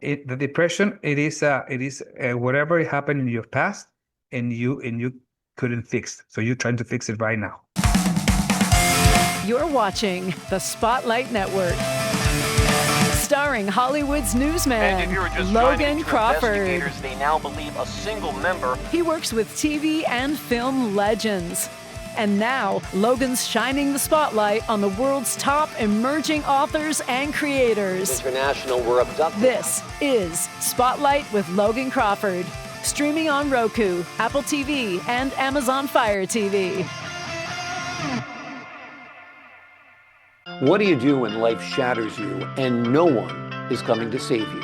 The depression, it is whatever happened in your past, and you couldn't fix. So you're trying to fix it right now. You're watching the Spotlight Network, starring Hollywood's newsman, Logan Crawford. They now believe a single member. He works with TV and film legends. And now, Logan's shining the spotlight on the world's top emerging authors and creators. International were abducted. This is Spotlight with Logan Crawford, streaming on Roku, Apple TV, and Amazon Fire TV. What do you do when life shatters you and no one is coming to save you?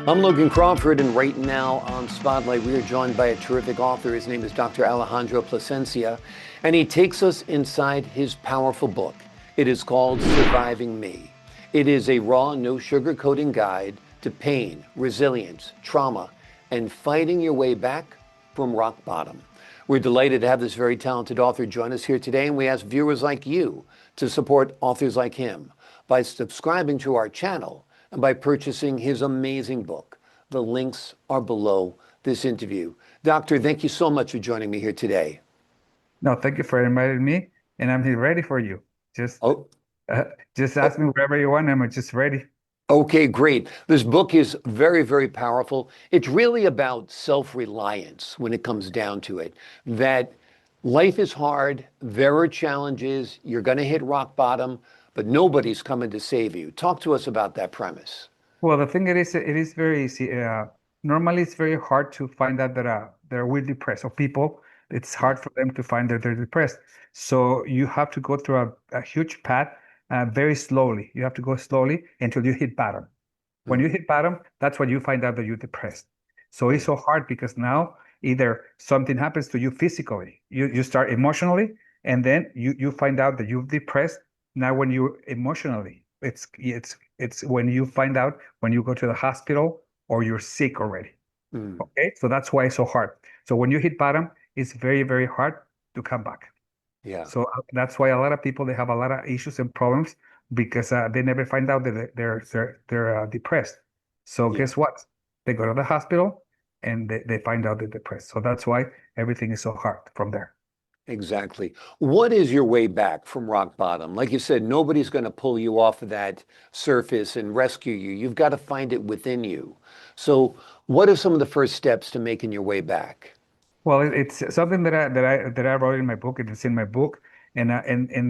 I'm Logan Crawford, and right now on Spotlight, we are joined by a terrific author. His name is Dr. Alejandro Plascencia, and he takes us inside his powerful book. It is called Surviving Me. It is a raw, no sugarcoating guide to pain, resilience, trauma, and fighting your way back from rock bottom. We're delighted to have this very talented author join us here today, and we ask viewers like you to support authors like him by subscribing to our channel and by purchasing his amazing book. The links are below this interview. Doctor, thank you so much for joining me here today. No, thank you for inviting me, and I'm here ready for you. Just ask me whatever you want. I'm just ready. Okay, great. This book is very, very powerful. It's really about self-reliance when it comes down to it, that life is hard, there are challenges, you're going to hit rock bottom, but nobody's coming to save you. Talk to us about that premise. Well, the thing is, it is very easy. Normally, it's very hard to find out that they're really depressed. Or people, it's hard for them to find that they're depressed. So you have to go through a huge path very slowly. You have to go slowly until you hit bottom. When you hit bottom, that's when you find out that you're depressed. So it's so hard because now either something happens to you physically, you start emotionally, and then you find out that you're depressed. Now, when you emotionally, it's when you find out when you go to the hospital or you're sick already. Okay, so that's why it's so hard. So when you hit bottom, it's very, very hard to come back. Yeah. So that's why a lot of people, they have a lot of issues and problems because they never find out that they're depressed. So guess what? They go to the hospital and they find out they're depressed. So that's why everything is so hard from there. Exactly. What is your way back from rock bottom? Like you said, nobody's going to pull you off of that surface and rescue you. You've got to find it within you. So what are some of the first steps to making your way back? Well, it's something that I wrote in my book. It is in my book, and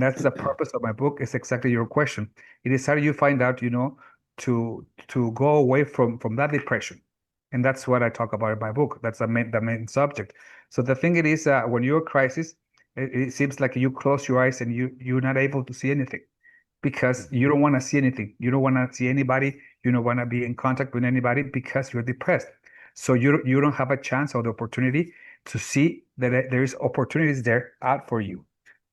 that's the purpose of my book. Is exactly your question. It is how do you find out, to go away from that depression, and that's what I talk about in my book. That's the main subject. So the thing it is, when you're in crisis, it seems like you close your eyes and you're not able to see anything because you don't want to see anything. You don't want to see anybody. You don't want to be in contact with anybody because you're depressed. So you don't have a chance or the opportunity to see that there is opportunities there out for you.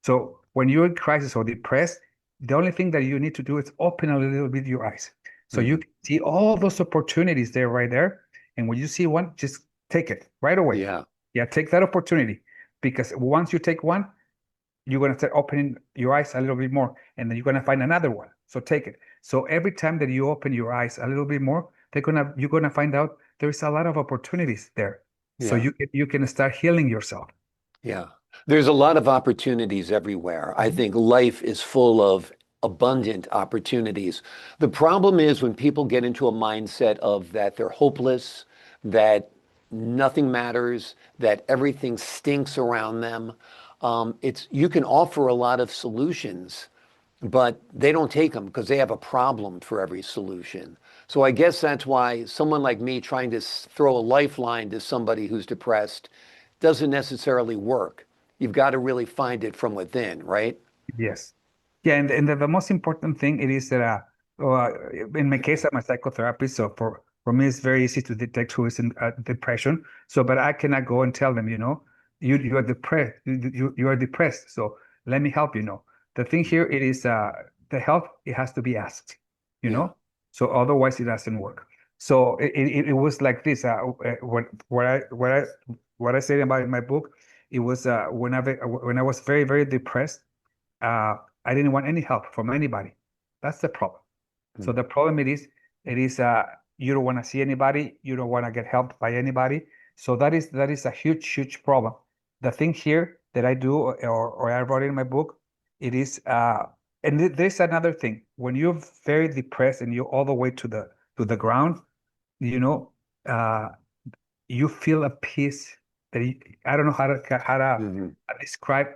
So when you're in crisis or depressed, the only thing that you need to do is open a little bit your eyes. So you can see all those opportunities there right there. And when you see one, just take it right away. Yeah, take that opportunity. Because once you take one, you're going to start opening your eyes a little bit more, and then you're going to find another one. So take it. So every time that you open your eyes a little bit more, you're going to find out there's a lot of opportunities there. So you can start healing yourself. Yeah. There's a lot of opportunities everywhere. I think life is full of abundant opportunities. The problem is when people get into a mindset of that they're hopeless, that nothing matters, that everything stinks around them. You can offer a lot of solutions, but they don't take them because they have a problem for every solution. So I guess that's why someone like me trying to throw a lifeline to somebody who's depressed doesn't necessarily work. You've got to really find it from within, right? Yes. Yeah, and the most important thing it is that in my case, I'm a psychotherapist, so for me it's very easy to detect who is in depression. So, but I cannot go and tell them, you are depressed. You are depressed. So let me help you. The thing here it is the help it has to be asked. So otherwise it doesn't work. So it was like this. What I said about in my book, it was when I was very, very depressed. I didn't want any help from anybody. That's the problem. So the problem it is You don't want to see anybody. You don't want to get helped by anybody. So that is a huge problem. The thing here that I do, or I wrote in my book, it is, and there's another thing. When you're very depressed and you're all the way to the ground, you know, you feel a peace that I don't know how to describe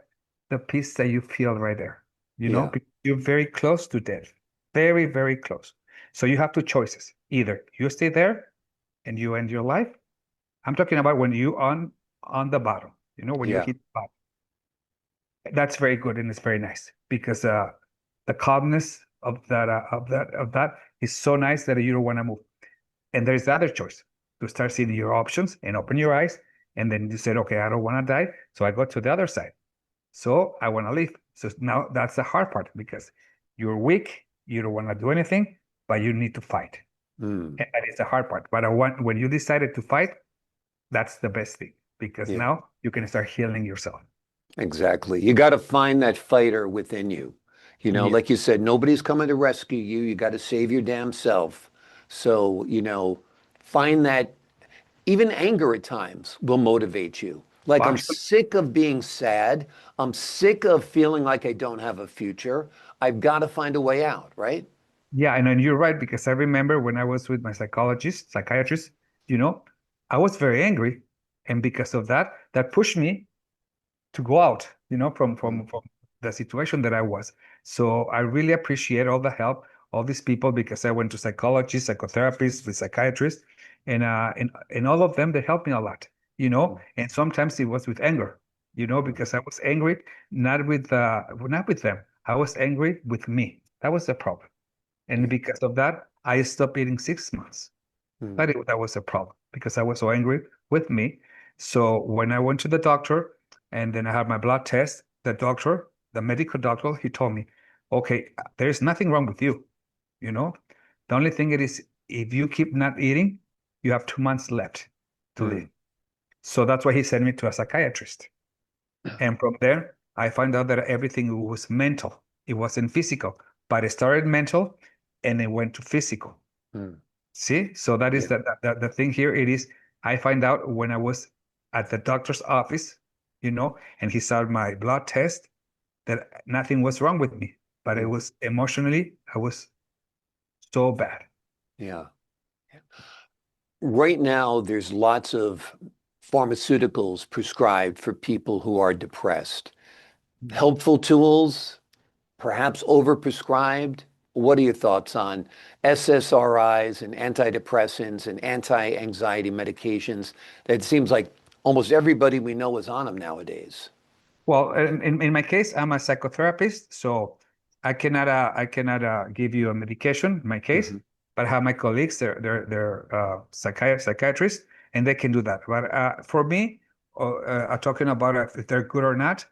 the peace that you feel right there. Because you're very close to death, very, very close. So you have two choices. Either you stay there and you end your life. I'm talking about when you on the bottom, when you hit the bottom. That's very good and it's very nice because the calmness of that is so nice that you don't want to move. And there's the other choice to start seeing your options and open your eyes. And then you said, okay, I don't want to die. So I go to the other side. So I want to leave. So now that's the hard part because you're weak. You don't want to do anything, but you need to fight. And that is the hard part. But when you decided to fight, that's the best thing because now you can start healing yourself. Exactly. You got to find that fighter within you. Like you said, nobody's coming to rescue you. You got to save your damn self. So, find that. Even anger at times will motivate you. Like, I'm sick of being sad. I'm sick of feeling like I don't have a future. I've got to find a way out, right? Yeah, and you're right, because I remember when I was with my psychiatrist, I was very angry. And because of that, that pushed me to go out, from the situation that I was. So I really appreciate all the help, all these people, because I went to psychologists, psychotherapists, with psychiatrists, and all of them, they helped me a lot, and sometimes it was with anger, because I was angry, not with them. I was angry with me. That was the problem. And because of that, I stopped eating 6 months. That was a problem because I was so angry with me. So when I went to the doctor and then I had my blood test, the medical doctor, he told me, okay, there's nothing wrong with you. The only thing it is, if you keep not eating, you have 2 months left to live. So that's why he sent me to a psychiatrist. And from there, I found out that everything was mental. It wasn't physical, but it started mental and it went to physical. See? So that is the thing here. It is, I find out when I was at the doctor's office, and he saw my blood test, that nothing was wrong with me, but it was emotionally, I was so bad. Yeah. Right now, there's lots of pharmaceuticals prescribed for people who are depressed. Helpful tools, perhaps overprescribed. What are your thoughts on SSRIs and antidepressants and anti-anxiety medications? It seems like almost everybody we know is on them nowadays. Well, in my case, I'm a psychotherapist, so I cannot give you a medication in my case, but I have my colleagues, they're psychiatrists, and they can do that. But for me, talking about if they're good or not,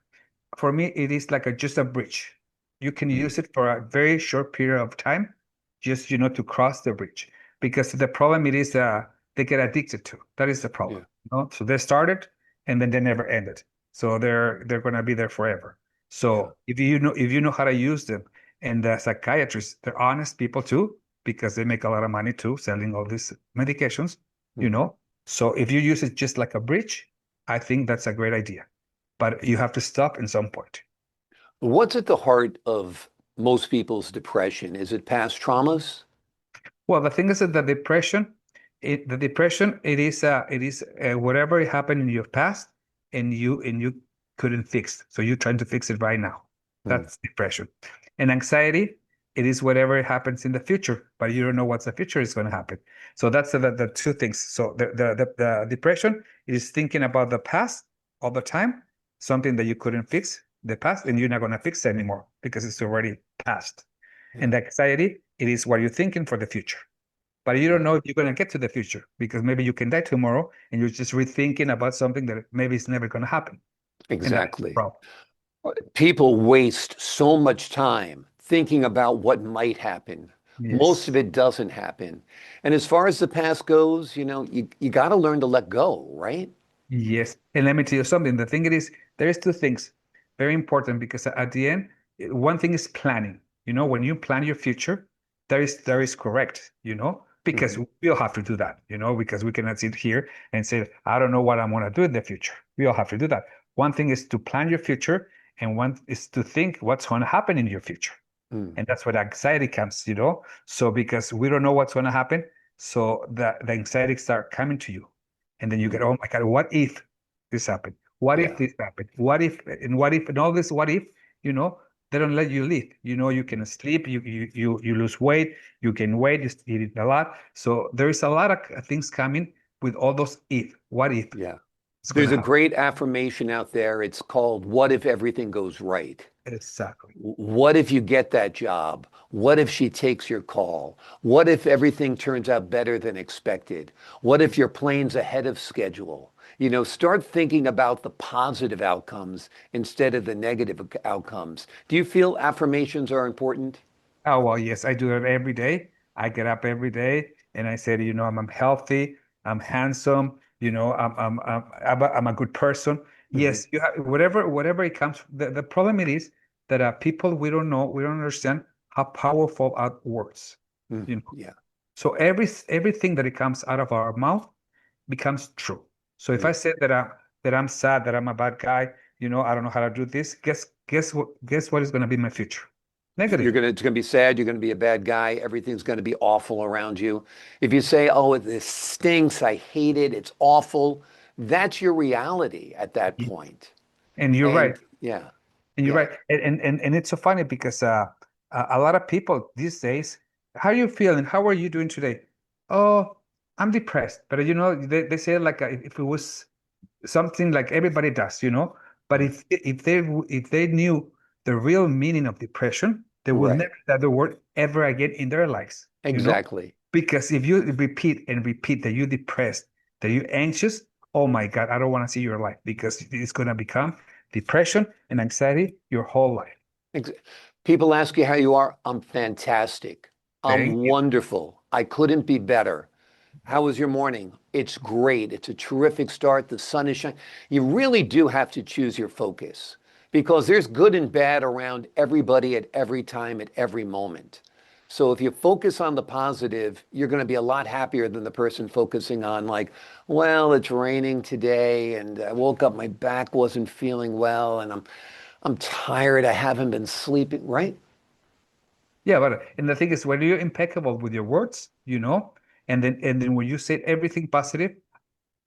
for me, it is like just a bridge. You can use it for a very short period of time, just to cross the bridge. Because the problem it is they get addicted to. That is the problem. So they started and then they never ended. So they're gonna be there forever. So if you know how to use them, and the psychiatrists, they're honest people too, because they make a lot of money too selling all these medications. So if you use it just like a bridge, I think that's a great idea. But you have to stop in some point. What's at the heart of most people's depression? Is it past traumas? Well, the thing is that the depression, it is whatever happened in your past, and you couldn't fix. So you're trying to fix it right now. That's depression. And anxiety, it is whatever happens in the future, but you don't know what the future is going to happen. So that's the two things. So the depression, it is thinking about the past all the time, something that you couldn't fix the past, and you're not going to fix it anymore because it's already past. And the anxiety, it is what you're thinking for the future. But you don't know if you're going to get to the future because maybe you can die tomorrow and you're just rethinking about something that maybe is never going to happen. Exactly. People waste so much time thinking about what might happen. Most of it doesn't happen. And as far as the past goes, you got to learn to let go, right? Yes. And let me tell you something. The thing is, there is two things very important, because at the end, one thing is planning. When you plan your future, that is correct, because we all have to do that, because we cannot sit here and say, I don't know what I'm going to do in the future. We all have to do that. One thing is to plan your future, and one is to think what's going to happen in your future. And that's where anxiety comes, So because we don't know what's going to happen, so the anxiety start coming to you. And then you get, oh my God, what if this happened? What if this happened? What if, and all this what if, they don't let you live. You can sleep, you lose weight, you gain weight, you eat a lot. So there is a lot of things coming with all those if, what if. Yeah. It's There's gonna a happen. great affirmation out there. It's called, what if everything goes right? Exactly. What if you get that job? What if she takes your call? What if everything turns out better than expected? What if your plane's ahead of schedule? Start thinking about the positive outcomes instead of the negative outcomes. Do you feel affirmations are important? Oh, well, yes, I do it every day. I get up every day and I say, I'm healthy, I'm handsome, I'm a good person. Mhm. Yes, you have whatever it comes. The problem it is that people we don't know, we don't understand how powerful our words. You know. Yeah, So everything that it comes out of our mouth becomes true. So if I yeah. say that I'm sad, that I'm a bad guy, I don't know how to do this, guess what is going to be my future? Negative. It's gonna be sad. You're gonna be a bad guy. Everything's gonna be awful around you. If you say, "Oh, this stinks. I hate it. It's awful," that's your reality at that point. And you're right. And yeah, And you're yeah, right. And it's so funny because a lot of people these days, how are you feeling? How are you doing today? Oh, I'm depressed. But they say it like if it was something like everybody does, But Mhm. if they knew the real meaning of depression, they will Right. never say the word ever again in their lives. Exactly. Because if you repeat and repeat that you're depressed, that you're anxious, oh my God, I don't want to see your life because it's going to become depression and anxiety your whole life. Ex- People ask you how you are. I'm fantastic. I'm Thank you. wonderful. I couldn't be better. How was your morning? It's great. It's a terrific start. The sun is shining. You really do have to choose your focus because there's good and bad around everybody at every time, at every moment. So if you focus on the positive, you're going to be a lot happier than the person focusing on like, well, it's raining today and I woke up, my back wasn't feeling well and I'm tired. I haven't been sleeping, right? Yeah, but and the thing is, when you're impeccable with your words, and then when you say everything positive,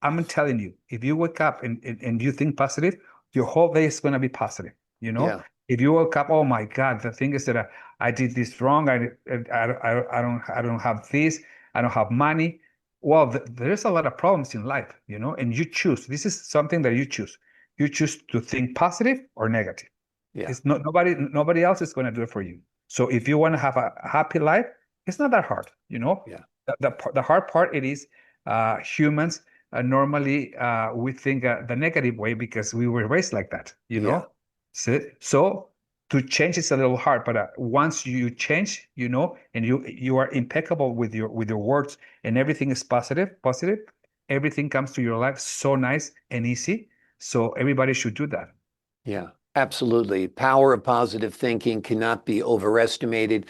I'm telling you, if you wake up and you think positive, your whole day is going to be positive. Yeah. If you wake up, oh my God, the thing is that I did this wrong. I don't have this. I don't have money. Well, there's a lot of problems in life, and you choose. This is something that you choose. You choose to think positive or negative. Yeah. It's not nobody else is going to do it for you. So if you want to have a happy life, it's not that hard. Yeah. The hard part it is humans normally we think the negative way because we were raised like that, you Yeah. know. So to change is a little hard, but once you change, and you are impeccable with your words and everything is positive, everything comes to your life so nice and easy. So everybody should do that. Yeah, absolutely. Power of positive thinking cannot be overestimated.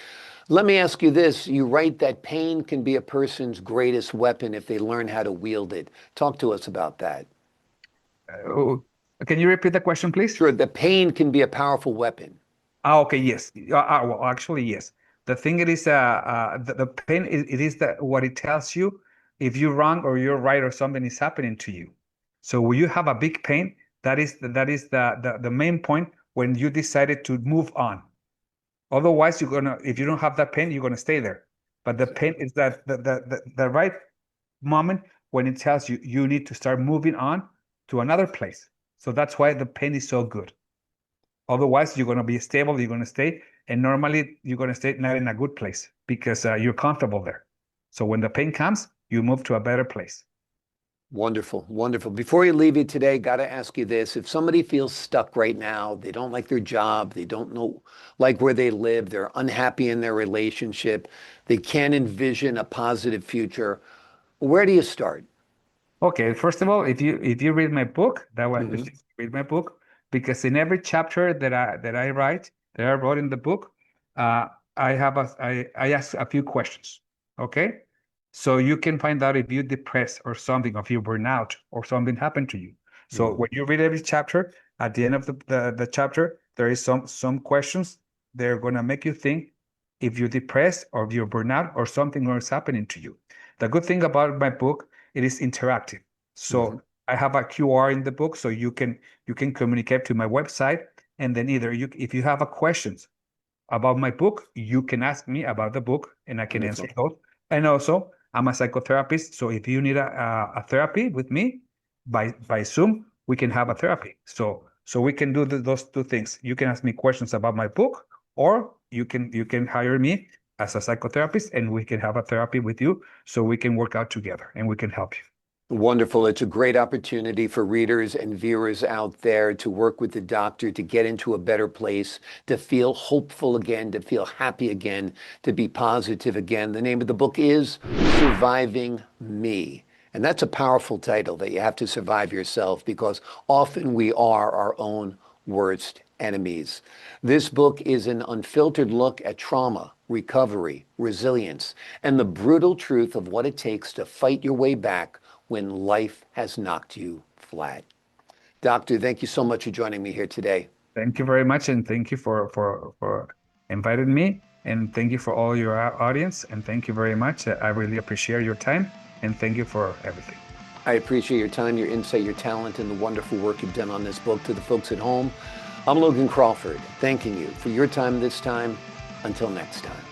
Let me ask you this. You write that pain can be a person's greatest weapon if they learn how to wield it. Talk to us about that. Oh, can you repeat the question, please? Sure, the pain can be a powerful weapon. Okay, yes. Well, actually, yes. The thing it is, the pain it is that what it tells you if you're wrong or you're right or something is happening to you. So when you have a big pain, that is the main point when you decided to move on. Otherwise, if you don't have that pain, you're gonna stay there. But the pain Exactly. is that the right moment when it tells you you need to start moving on to another place. So that's why the pain is so good. Otherwise, you're going to be stable, you're going to stay, and normally you're going to stay not in a good place because you're comfortable there. So when the pain comes, you move to a better place. Wonderful, wonderful. Before you leave you today, got to ask you this. If somebody feels stuck right now, they don't like their job, they don't know like where they live, they're unhappy in their relationship, they can't envision a positive future, where do you start? Okay, first of all, if you read my book, that was Hmm. read my book because in every chapter that I write, that I wrote in the book, uh, I ask a few questions. Okay, So you can find out if you're depressed or something, or if you burn out or something happened to you. So when you read every chapter, at the end of the chapter, there is some questions. They're going to make you think if you're depressed or if you're burnout or something else is happening to you. The good thing about my book, it is interactive. So I have a QR in the book, so you can communicate to my website, and then either if you have a questions about my book, you can ask me about the book, and I can answer those. And also, I'm a psychotherapist, so if you need a therapy with me by Zoom, we can have a therapy. So we can do those two things. You can ask me questions about my book, or you can hire me as a psychotherapist, and we can have a therapy with you, so we can work out together and we can help you. Wonderful. It's a great opportunity for readers and viewers out there to work with the doctor, to get into a better place, to feel hopeful again, to feel happy again, to be positive again. The name of the book is Surviving Me. And that's a powerful title, that you have to survive yourself, because often we are our own worst enemies. This book is an unfiltered look at trauma, recovery, resilience, and the brutal truth of what it takes to fight your way back when life has knocked you flat. Doctor, thank you so much for joining me here today. Thank you very much, and thank you for inviting me, and thank you for all your audience, and thank you very much. I really appreciate your time, and thank you for everything. I appreciate your time, your insight, your talent, and the wonderful work you've done on this book. To the folks at home, I'm Logan Crawford, thanking you for your time this time. Until next time.